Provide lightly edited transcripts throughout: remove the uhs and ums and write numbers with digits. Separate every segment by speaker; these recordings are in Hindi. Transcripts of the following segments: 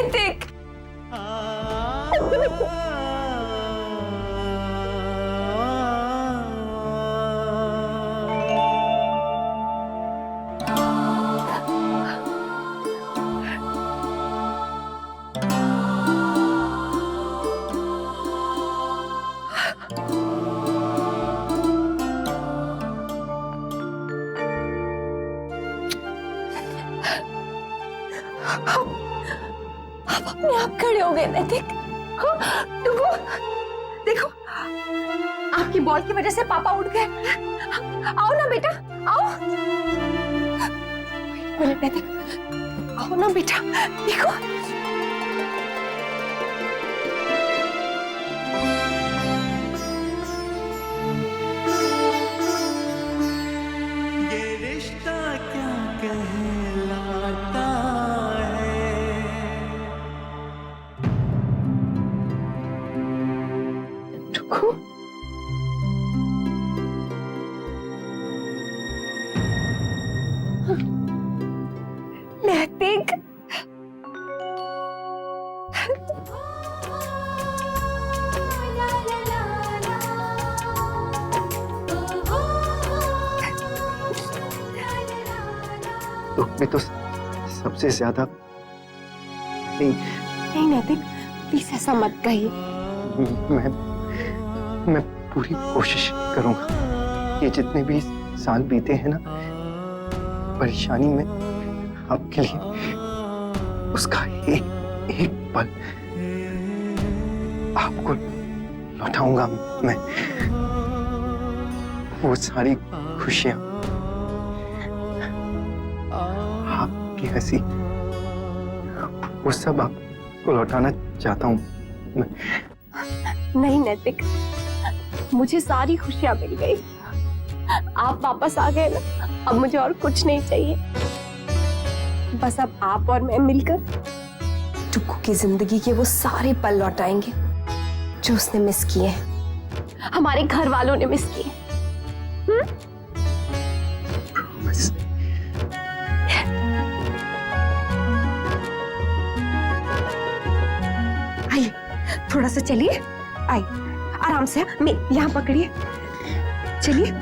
Speaker 1: नैतिक। आप अपने आप खड़े हो गए नैतिक। देखो देखो, आपकी बॉल की वजह से पापा उठ गए। आओ ना बेटा, आओ। बोले नैतिक, आओ ना बेटा, देखो।
Speaker 2: ये रिश्ता क्या कहलाता है।
Speaker 1: रुको, नैतिक।
Speaker 3: दुख में तो सबसे ज्यादा
Speaker 1: नहीं नैतिक, प्लीज ऐसा मत कहिए।
Speaker 3: मैं पूरी कोशिश करूंगा। ये जितने भी साल बीते हैं ना, परेशानी में आपके लिए उसका एक पल आपको लौटाऊंगा मैं। वो सारी खुशियां, आपकी हंसी, वो सब आपको लौटाना चाहता हूं मैं।
Speaker 1: नहीं नैतिक, मुझे सारी खुशियां मिल गई। आप वापस आ गए ना, अब मुझे और कुछ नहीं चाहिए। बस अब आप और मैं मिलकर टुक्कू की जिंदगी के वो सारे पल लौटाएंगे जो उसने मिस किए, हमारे घर वालों ने मिस किए।
Speaker 3: बस
Speaker 1: आइए, थोड़ा सा चलिए। आइए, आराम से। मैं यहाँ पकड़िए, चलिए।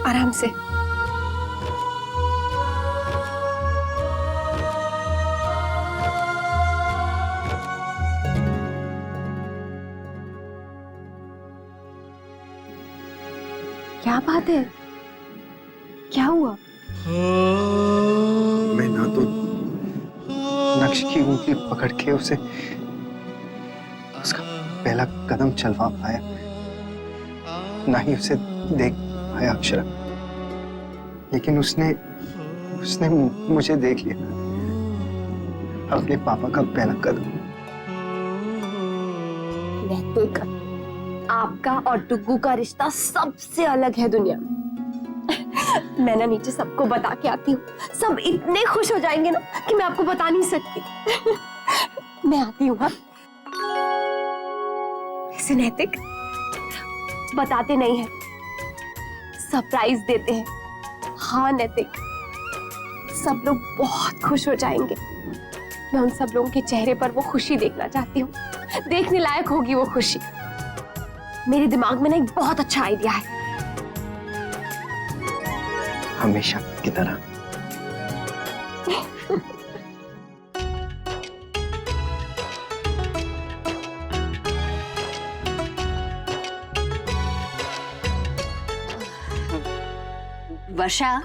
Speaker 1: आराम से। क्या बात है? क्या हुआ?
Speaker 3: मैं ना तो नक्श की उंगली पकड़ के उसे उसका पहला कदम चलवा पाया, ना ही उसे देख पाया अक्षरा। लेकिन उसने मुझे देख लिया, अपने पापा का पहला कदम।
Speaker 1: नैतिक, आपका और टुक्कू का रिश्ता सबसे अलग है दुनिया में। मैं ना नीचे सबको बता के आती हूँ, सब इतने खुश हो जाएंगे ना कि मैं आपको बता नहीं सकती। मैं आती हूँ। हाँ, ऐसे नैतिक बताते नहीं है, सरप्राइज देते हैं। हाँ नैतिक, सब लोग बहुत खुश हो जाएंगे। मैं उन सब लोगों के चेहरे पर वो खुशी देखना चाहती हूँ। देखने लायक होगी वो खुशी। मेरे दिमाग में ना एक बहुत अच्छा आइडिया है।
Speaker 3: हमेशा की तरह।
Speaker 4: वर्षा,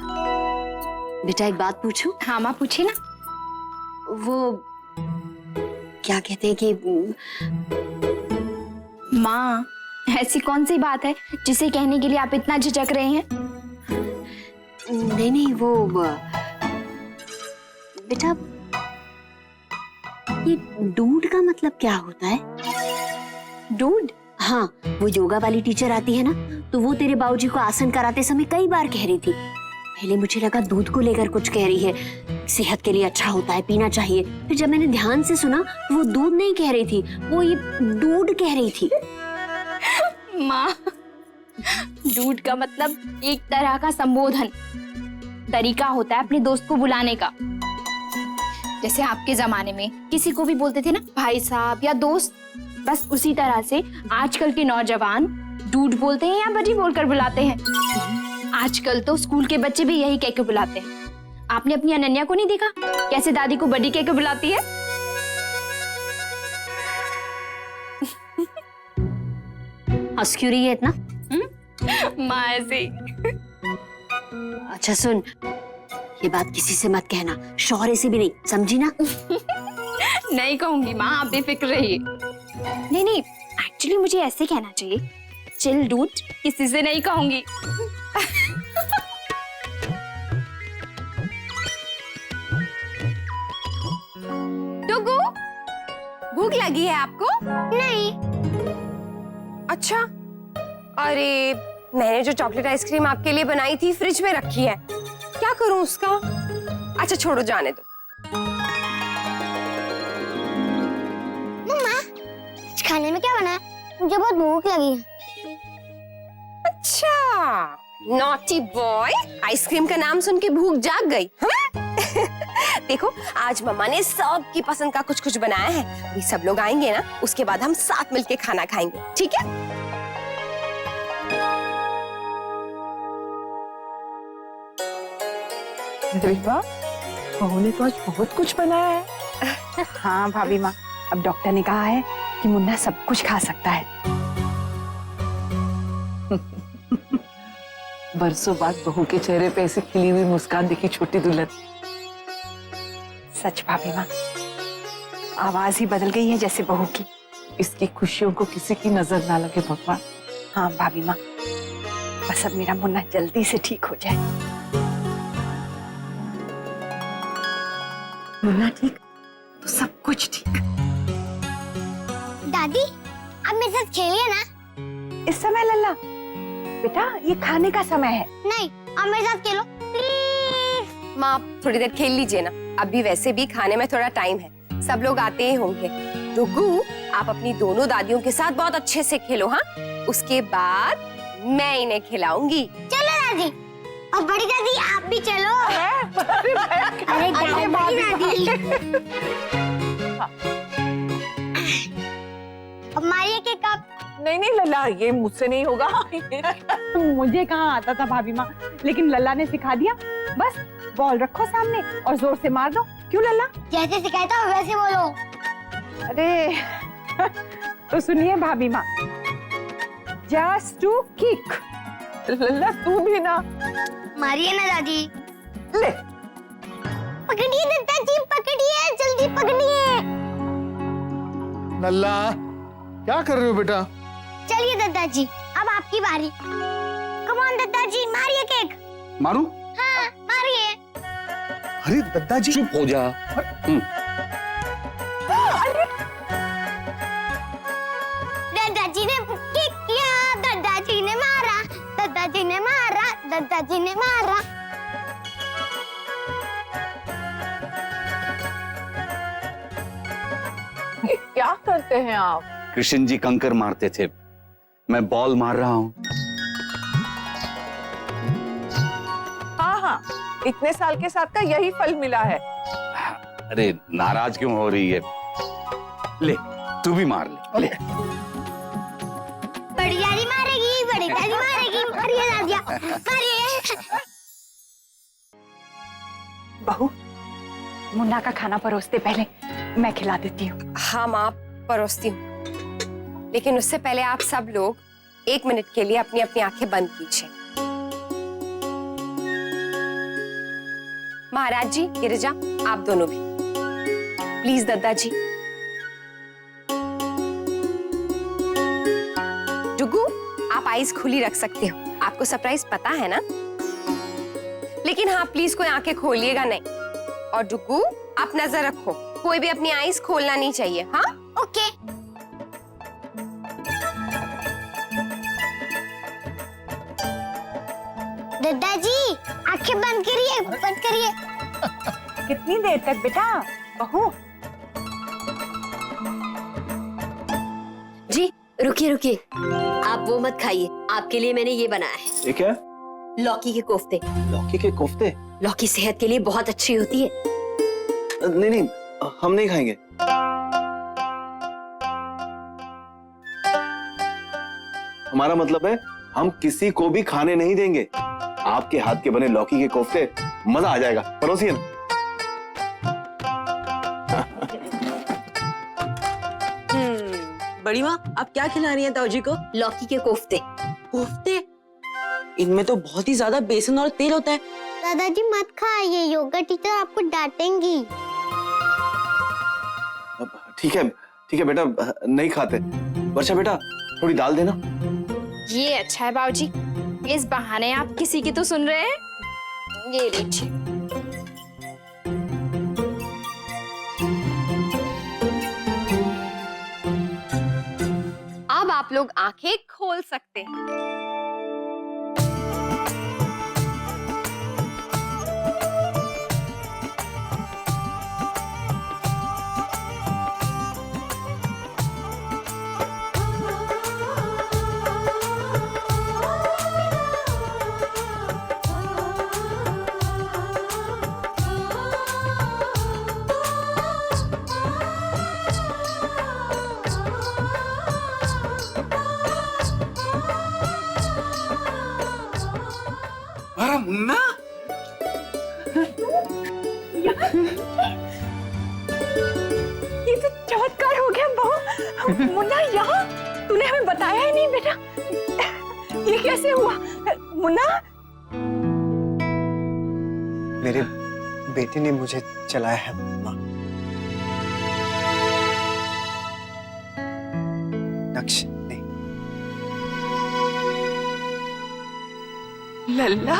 Speaker 4: बेटा एक बात पूछूं?
Speaker 5: हाँ माँ, पूछिए ना।
Speaker 4: वो क्या कहते हैं कि
Speaker 5: माँ, ऐसी कौन सी बात है जिसे कहने के लिए आप इतना झिझक रहे हैं?
Speaker 4: नहीं वो बेटा, ये डूड का मतलब क्या होता है?
Speaker 5: डूड?
Speaker 4: हाँ, वो योगा वाली टीचर आती है ना, तो वो तेरे बाबूजी को आसन कराते समय कई बार कह रही थी। पहले मुझे लगा दूध को लेकर कुछ कह रही है, सेहत के लिए अच्छा होता है, पीना चाहिए। फिर जब मैंने ध्यान से सुना, वो दूध नहीं कह रही थी, वो ये डूड कह रही थी।
Speaker 5: माँ, डूड का मतलब एक तरह का संबोधन, तरीका होता है अपने दोस्त को बुलाने का। जैसे आपके जमाने में किसी को भी बोलते थे ना भाई साहब या दोस्त, बस उसी तरह से आजकल के नौजवान डूड बोलते हैं या बड़ी बोलकर बुलाते हैं। आजकल तो स्कूल के बच्चे भी यही कह के बुलाते हैं। आपने अपनी अनन्या को नहीं देखा कैसे दादी को बड़ी कह के बुलाती है?
Speaker 4: हंस क्यों रही है इतना?
Speaker 5: माँ ऐसे।
Speaker 4: अच्छा सुन, ये बात किसी से मत कहना, शौहरे से भी नहीं, समझी ना?
Speaker 5: नहीं कहूंगी माँ, आप बेफिक्र रहिए। नहीं नहीं, एक्चुअली मुझे ऐसे कहना चाहिए, चिल डूड, किसी से नहीं कहूंगी। टुगु, भूख लगी है आपको?
Speaker 1: नहीं। अच्छा, अरे मैंने जो चॉकलेट आइसक्रीम आपके लिए बनाई थी फ्रिज में रखी है, क्या करूं उसका? अच्छा छोड़ो, जाने दो।
Speaker 6: मम्मा, खाने में क्या बना है? मुझे बहुत भूख लगी है।
Speaker 1: अच्छा, नॉटी बॉय, आइसक्रीम का नाम सुन के भूख जाग गई, हाँ? देखो, आज मम्मा ने सबकी पसंद का कुछ कुछ बनाया है। अभी सब लोग आएंगे ना, उसके बाद हम साथ मिलके खाना खाएंगे, ठीक है?
Speaker 7: अरे वाह, बहू ने तो आज बहुत कुछ बनाया है। हाँ भाभी माँ, अब डॉक्टर ने कहा है कि मुन्ना सब कुछ खा सकता है।
Speaker 8: बरसों बाद बहू के चेहरे पे ऐसी खिली हुई मुस्कान दिखी छोटी दुल्हन।
Speaker 7: सच भाभी माँ, आवाज ही बदल गई है जैसे बहू की।
Speaker 8: इसकी खुशियों को किसी की नजर ना लगे भगवान।
Speaker 7: हाँ भाभी माँ, बस अब मेरा मुन्ना जल्दी से ठीक हो जाए। मुन्ना ठीक तो सब कुछ ठीक।
Speaker 6: दादी, आप मेरे साथ खेलिए ना।
Speaker 7: इस समय लल्ला, बेटा ये खाने का समय है।
Speaker 6: नहीं, आप मेरे साथ खेलो प्लीज।
Speaker 1: माँ, आप थोड़ी देर खेल लीजिए ना, अभी वैसे भी खाने में थोड़ा टाइम है, सब लोग आते ही होंगे। डुगू, आप अपनी दोनों दादियों के साथ बहुत अच्छे से खेलो, हाँ? उसके बाद मैं इन्हें खिलाऊंगी।
Speaker 6: चलो दादी, और बड़ी दादी आप भी चलो। अरे बड़ी दादी, अब मारिए केक आप।
Speaker 8: नहीं नहीं लल्ला, ये मुझसे नहीं होगा।
Speaker 7: मुझे कहाँ आता था भाभी माँ, लेकिन लल्ला ने सिखा दिया। बस बॉल रखो सामने और जोर से मार दो। क्यों लल्ला?
Speaker 6: जैसे सिखाया था वैसे बोलो।
Speaker 7: अरे तो सुनिए भाभी माँ, जस्ट टू किक।
Speaker 8: लल्ला तू भी ना।
Speaker 6: मारिए ना दादी।
Speaker 8: ले,
Speaker 6: पकड़िए दादाजी, पकड़िए, जल्दी पकड़िए।
Speaker 9: लल्ला, क्या कर रहे हो बेटा?
Speaker 6: चलिए दादाजी, अब आपकी बारी। कम ऑन दादाजी, मारिए केक।
Speaker 9: मारूं?
Speaker 6: हाँ, मारिए।
Speaker 9: अरे दादाजी,
Speaker 10: चुप हो जा।
Speaker 6: दादाजी ने किक किया, दादाजी ने मारा, दादाजी ने मारा, दादाजी ने मारा।
Speaker 8: क्या करते हैं आप?
Speaker 10: कृष्ण जी कंकर मारते थे, मैं बॉल मार रहा हूँ।
Speaker 8: हाँ हाँ, इतने साल के साथ का यही फल मिला है।
Speaker 10: अरे नाराज क्यों हो रही है? ले, तू भी मार ले। ले।
Speaker 6: बड़ी दादी मारेगी, बड़ी दादी मारेगी, मारिए दादिया, मारिए।
Speaker 7: बहू, मुन्ना का खाना परोसते पहले मैं खिला देती हूँ।
Speaker 1: हाँ माँ, परोसती हूँ, लेकिन उससे पहले आप सब लोग 1 मिनट के लिए अपनी अपनी आंखें बंद कीजिए। महाराज जी, गिरिजा, आप दोनों भी प्लीज। दादाजी, डुगू, आप आईज खुली रख सकते हो, आपको सरप्राइज पता है ना? लेकिन हाँ प्लीज कोई आंखें खोलिएगा नहीं। और डुगू, आप नजर रखो, कोई भी अपनी आईज खोलना नहीं चाहिए, हाँ?
Speaker 6: ओके। दादाजी, आंखें बंद करिए, बंद करिए।
Speaker 7: कितनी देर तक बेटा? बहू,
Speaker 4: जी रुकिए रुकिए, आप वो मत खाइए, आपके लिए मैंने ये बनाया है,
Speaker 9: ये क्या?
Speaker 4: लौकी के कोफ्ते।
Speaker 9: लौकी के कोफ्ते?
Speaker 4: लौकी सेहत के लिए बहुत अच्छी होती है।
Speaker 9: नहीं नहीं, हम नहीं खाएंगे। हमारा मतलब है हम किसी को भी खाने नहीं देंगे। आपके हाथ के बने लौकी के कोफ्ते, मजा आ जाएगा। परोसिए ना।
Speaker 11: बड़ी माँ, आप क्या खिला रही हैं ताऊजी को?
Speaker 4: लौकी के कोफ्ते।
Speaker 11: कोफ्ते? इनमें तो बहुत ही ज्यादा बेसन और तेल होता है।
Speaker 6: दादाजी मत खाइए, योगा टीचर आपको डांटेंगी।
Speaker 9: ठीक है बेटा, नहीं खाते। वर्षा बेटा, थोड़ी दाल देना।
Speaker 5: ये अच्छा है बाबूजी, इस बहाने आप किसी की तो सुन रहे हैं। ये लीजिए।
Speaker 1: अब आप लोग आंखें खोल सकते हैं।
Speaker 10: अरे मुन्ना,
Speaker 7: ये तो चमत्कार हो गया बहू। मुन्ना यहाँ? तूने हमें बताया ही नहीं बेटा। ये कैसे हुआ मुन्ना?
Speaker 3: मेरे बेटे ने मुझे चलाया है माँ। नक्श नहीं।
Speaker 7: लल्ला,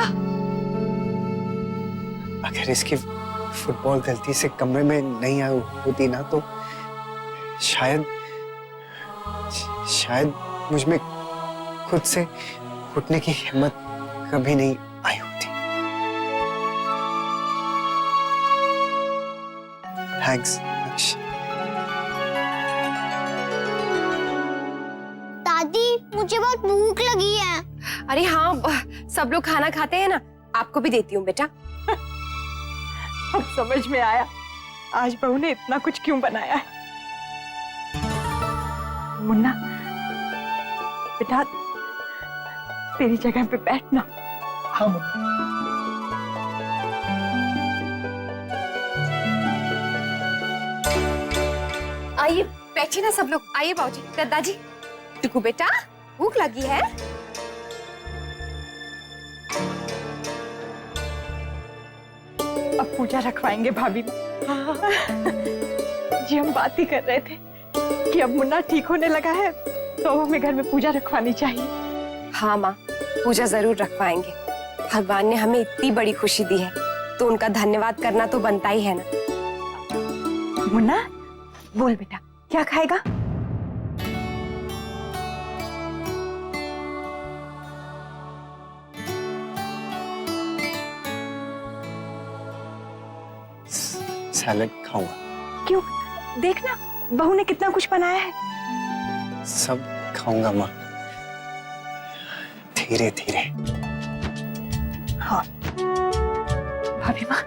Speaker 3: अगर इसकी फुटबॉल गलती से कमरे में नहीं आई होती ना, तो शायद मुझ में खुद से उठने की हिम्मत कभी नहीं आई होती। थैंक्स नक्श।
Speaker 6: दादी, मुझे बहुत भूख लगी है।
Speaker 1: अरे हाँ, सब लोग खाना खाते हैं ना, आपको भी देती हूँ बेटा।
Speaker 7: अब समझ में आया आज बहू ने इतना कुछ क्यों बनाया है। मुन्ना बेटा, तेरी जगह पे बैठना।
Speaker 3: हाँ
Speaker 1: आइए बैठिए ना सब लोग। आइए बाबूजी, दादाजी। टुकू बेटा, भूख लगी है?
Speaker 7: अब पूजा रखवाएंगे भाभी। जी हम बात ही कर रहे थे कि अब मुन्ना ठीक होने लगा है तो हमें घर में पूजा रखवानी चाहिए।
Speaker 1: हाँ माँ, पूजा जरूर रखवाएंगे। भगवान ने हमें इतनी बड़ी खुशी दी है तो उनका धन्यवाद करना तो बनता ही है ना।
Speaker 7: मुन्ना बोल बेटा, क्या खाएगा?
Speaker 3: सैलेड खाऊंगा।
Speaker 7: क्यों? देखना बहू ने कितना कुछ बनाया है।
Speaker 3: सब खाऊंगा माँ, धीरे धीरे।
Speaker 7: हाँ भाभी माँ।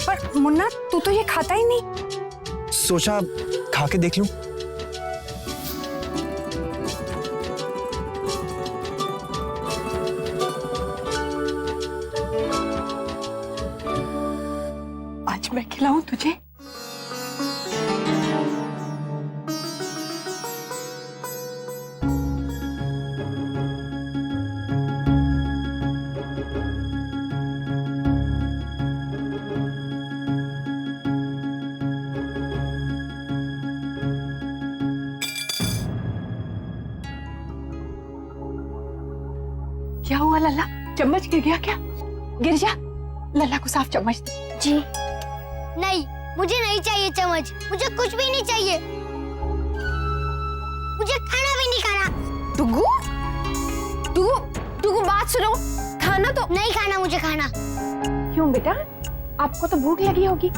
Speaker 7: पर मुन्ना, तू तो ये खाता ही नहीं।
Speaker 3: सोचा खा के देख लूं।
Speaker 7: आज मैं खिलाऊं तुझे? क्या हुआ लल्ला? चम्मच गिर गया क्या? गिर जा, लल्ला को साफ चम्मच दे।
Speaker 6: जी नहीं, मुझे नहीं चाहिए चम्मच, मुझे कुछ भी नहीं चाहिए। मुझे खाना भी नहीं खाना।
Speaker 1: टुगु, टुगु, टुगु बात सुनो, खाना तो
Speaker 6: नहीं खाना मुझे खाना।
Speaker 7: क्यों बेटा, आपको तो भूख लगी होगी।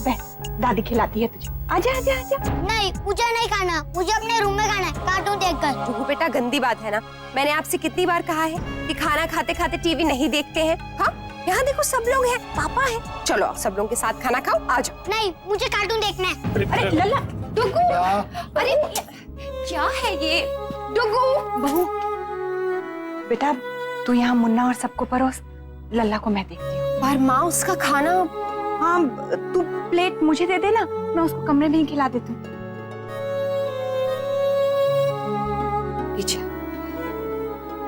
Speaker 7: दादी खिलाती है तुझे। आजा आजा आजा।
Speaker 6: नहीं, मुझे नहीं खाना, मुझे अपने रूम में खाना है कार्टून देखकर।
Speaker 1: डुगू बेटा, गंदी बात है ना। मैंने आपसे कितनी बार कहा है कि खाना खाते खाते टीवी नहीं देखते हैं। हाँ, यहाँ देखो सब लोग हैं, पापा हैं। चलो आप सब लोगों के साथ खाना खाओ, आ जाओ।
Speaker 6: नहीं, मुझे कार्टून देखना है।
Speaker 7: अरे लल्ला,
Speaker 1: डुगू, अरे क्या है ये? डुगू,
Speaker 7: बहू बेटा तू यहाँ मुन्ना और सबको परोस, लल्ला को मैं देखती हूँ।
Speaker 1: पर माँ उसका खाना।
Speaker 7: हाँ तू प्लेट मुझे दे देना, मैं उसको कमरे में ही खिला देती हूँ।
Speaker 1: पीछे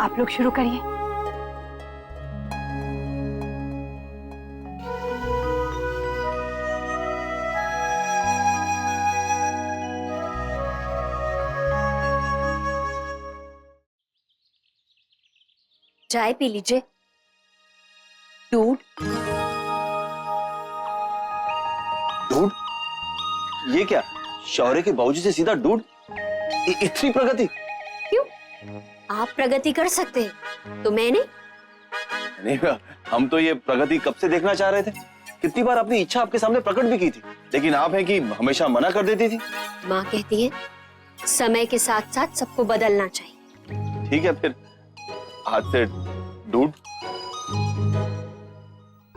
Speaker 7: आप लोग शुरू करिए।
Speaker 4: चाय पी लीजिए। दूध।
Speaker 9: दूध? ये क्या, शौर्य के बाबूजी से सीधा दूध? इतनी प्रगति?
Speaker 4: क्यों? आप प्रगति कर सकते हैं तो मैंने?
Speaker 9: नहीं, हम तो ये प्रगति कब से देखना चाह रहे थे। कितनी बार अपनी इच्छा आपके सामने प्रकट भी की थी, लेकिन आप हैं कि हमेशा मना कर देती थी।
Speaker 4: माँ कहती है समय के साथ साथ सबको बदलना चाहिए।
Speaker 9: ठीक है, फिर हाथ से दूध।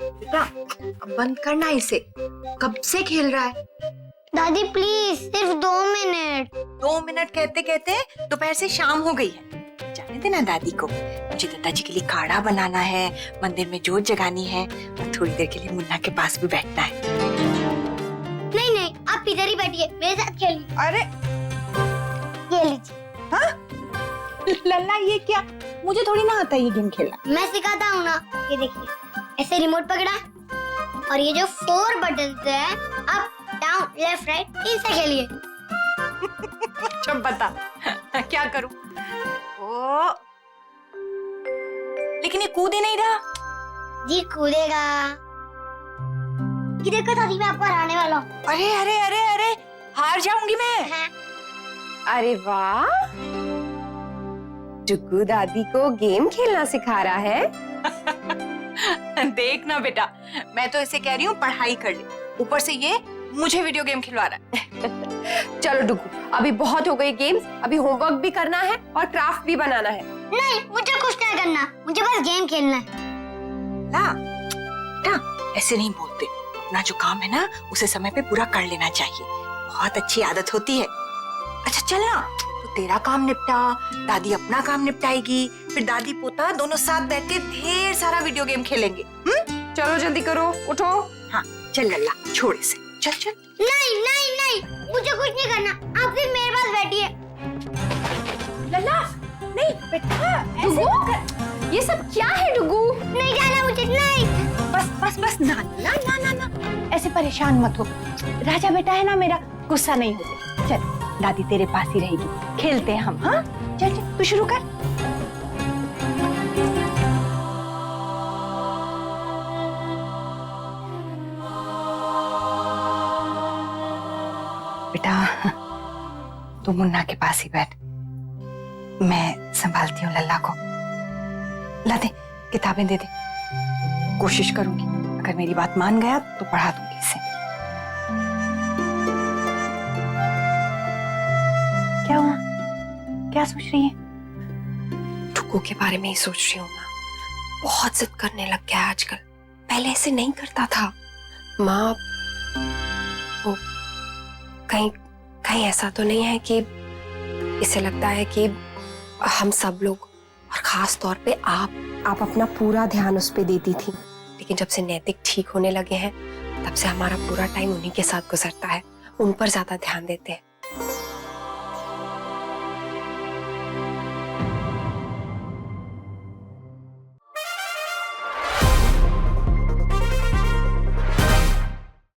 Speaker 7: बेटा बंद करना इसे, कब से खेल रहा है।
Speaker 6: दादी प्लीज, सिर्फ 2 मिनट।
Speaker 7: 2 मिनट कहते कहते दोपहर से शाम हो गई है। जाने देना दादी को, मुझे दादाजी के लिए काढ़ा बनाना है, मंदिर में जोत जगानी है और थोड़ी देर के लिए मुन्ना के पास भी बैठना है।
Speaker 6: नहीं नहीं, आप इधर ही बैठिए, मेरे साथ खेलिए।
Speaker 7: अरे
Speaker 6: ये लीजिए।
Speaker 7: हाँ लल्ला, ये क्या? मुझे थोड़ी ना आता ये गेम खेलना।
Speaker 6: मैं सिखाता हूँ ना। ये देखिए, ऐसे रिमोट पकड़ा और ये जो 4 बटन है, अप डाउन लेफ्ट राइट, इनसे खेलिए।
Speaker 7: अच्छा बता क्या करूं? ओ, लेकिन ये कूद ही नहीं रहा।
Speaker 6: जी कूदेगा। ये देखो दादी, मैं आपको हराने वाला हूँ।
Speaker 7: अरे अरे अरे अरे, हार जाऊंगी मैं।
Speaker 6: हाँ।
Speaker 1: अरे वाह, डुगू दादी को गेम खेलना सिखा रहा है।
Speaker 7: देख ना बेटा, मैं तो इसे कह रही हूँ पढ़ाई कर ले, ऊपर से ये मुझे वीडियो गेम खिलवा रहा है।
Speaker 1: चलो डुगू, अभी बहुत हो गई गेम्स, अभी होमवर्क भी करना है और क्राफ्ट भी बनाना है।
Speaker 6: नहीं, मुझे कुछ नहीं करना, मुझे बस गेम खेलना है।
Speaker 7: ला, बेटा ऐसे नहीं बोलते, अपना जो काम है ना उसे समय पे पूरा कर लेना चाहिए, बहुत अच्छी आदत होती है। अच्छा चल ना, तो तेरा काम निपटा, दादी अपना काम निपटाएगी, फिर दादी पोता दोनों साथ बैठ के ढेर सारा वीडियो गेम खेलेंगे।
Speaker 1: चलो जल्दी करो, उठो।
Speaker 7: हाँ चल लल्ला, छोड़ इसे, चल चल।
Speaker 6: नहीं नहीं नहीं, मुझे कुछ नहीं करना, आप सिर्फ मेरे पास बैठिए।
Speaker 7: लल्ला नहीं बेटा,
Speaker 1: डुगू, ये सब क्या है डुगू?
Speaker 6: नहीं जाना मुझे, नहीं।
Speaker 7: बस बस बस, ना ना ना ना ना, ऐसे परेशान मत हो, राजा बेटा है ना मेरा, गुस्सा नहीं होते। चल दादी तेरे पास ही रहेगी, खेलते हैं हम। हाँ चल चल, तू शुरू कर। बेटा तू मुन्ना के पास ही बैठ, मैं संभालती हूँ लल्ला को। ला दे, किताबें दे दे, कोशिश करूंगी, अगर मेरी बात मान गया तो पढ़ा दूंगी इसे। क्या हुआ, क्या सोच रही है?
Speaker 1: डुगू के बारे में ही सोच रही हूँ। बहुत जिद करने लग गया है आजकल, पहले ऐसे नहीं करता था। माँ, वो कहीं कहीं ऐसा तो नहीं है कि इसे लगता है कि हम सब लोग और खास तौर पे आप अपना पूरा ध्यान उस पे देती थी, लेकिन जब से नैतिक ठीक होने लगे हैं तब से हमारा पूरा टाइम उन्हीं के साथ गुजरता है, उन पर ज्यादा ध्यान देते हैं।